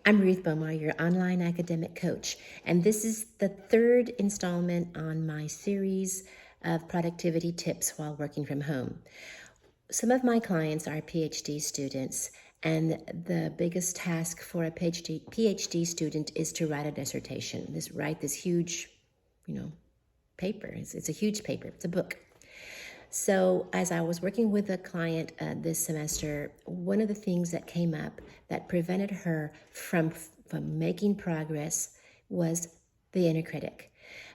I'm Ruth Bomar, your online academic coach, and this is the third installment on my series of productivity tips while working from home. Some of my clients are PhD students, and the biggest task for a PhD student is to write a dissertation. Write this huge, paper. It's a huge paper. It's a book. So as I was working with a client this semester, one of the things that came up that prevented her from making progress was the inner critic.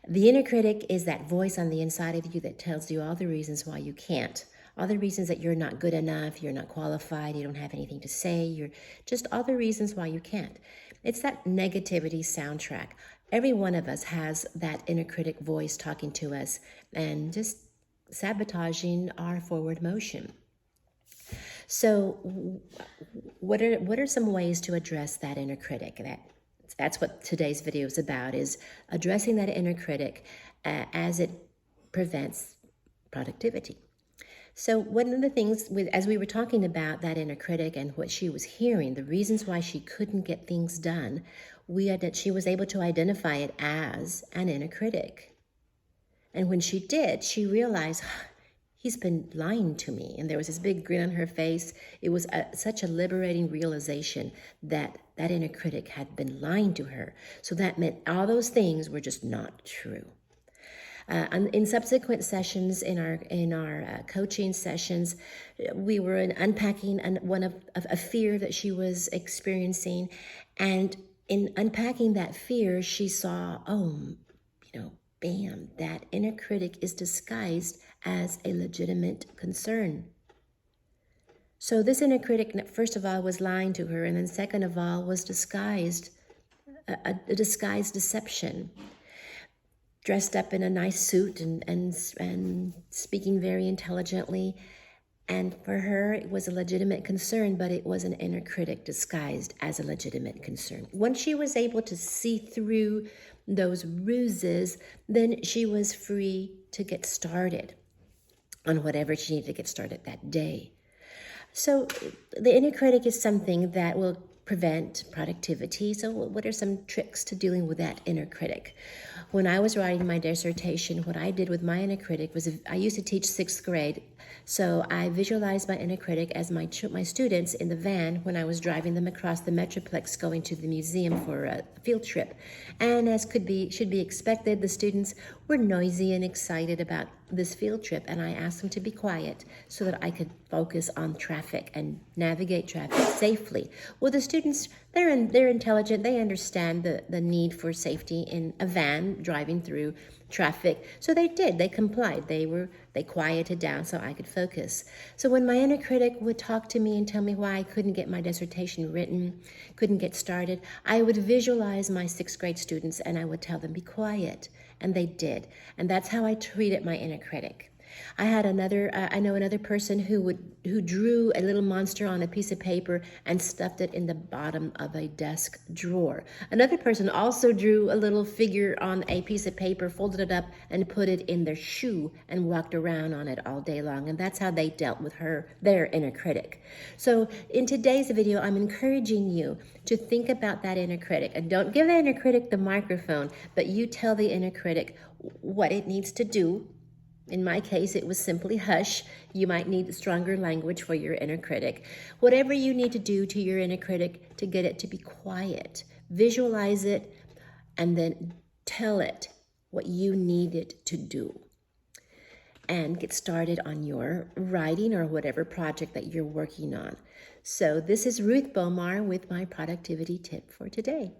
The inner critic is that voice on the inside of you that tells you all the reasons why you can't, all the reasons that you're not good enough, you're not qualified, you don't have anything to say, you're just all the reasons why you can't. It's that negativity soundtrack. Every one of us has that inner critic voice talking to us and just sabotaging our forward motion. So what are some ways to address that inner critic? That's what today's video is about, is addressing that inner critic as it prevents productivity. So one of the things, as we were talking about that inner critic and what she was hearing, the reasons why she couldn't get things done, she was able to identify it as an inner critic. And when she did, she realized, he's been lying to me. And there was this big grin on her face. It was such a liberating realization that that inner critic had been lying to her. So that meant all those things were just not true. In subsequent sessions, in our coaching sessions, we were unpacking a fear that she was experiencing. And in unpacking that fear, she saw, bam, that inner critic is disguised as a legitimate concern. So this inner critic, first of all, was lying to her, and then second of all, was disguised, a disguised deception. Dressed up in a nice suit and speaking very intelligently. And for her, it was a legitimate concern, but it was an inner critic disguised as a legitimate concern. Once she was able to see through those ruses, then she was free to get started on whatever she needed to get started that day. So the inner critic is something that will prevent productivity. So what are some tricks to dealing with that inner critic? When I was writing my dissertation, what I did with my inner critic was, I used to teach 6th grade. So I visualized my inner critic as my students in the van when I was driving them across the Metroplex going to the museum for a field trip. And as should be expected, the students were noisy and excited about this field trip, and I asked them to be quiet so that I could focus on traffic and navigate traffic safely. Well, the students, they're intelligent. They understand the need for safety in a van driving through traffic. So they did. They complied. They quieted down so I could focus. So when my inner critic would talk to me and tell me why I couldn't get my dissertation written, couldn't get started, I would visualize my 6th grade students and I would tell them, be quiet. And they did. And that's how I treated my inner critic. I know another person who drew a little monster on a piece of paper and stuffed it in the bottom of a desk drawer. Another person also drew a little figure on a piece of paper, folded it up, and put it in their shoe and walked around on it all day long. And that's how they dealt with their inner critic. So in today's video, I'm encouraging you to think about that inner critic. And don't give the inner critic the microphone, but you tell the inner critic what it needs to do. In my case, it was simply hush. You might need stronger language for your inner critic. Whatever you need to do to your inner critic to get it to be quiet, visualize it, and then tell it what you need it to do. And get started on your writing or whatever project that you're working on. So this is Ruth Bomar with my productivity tip for today.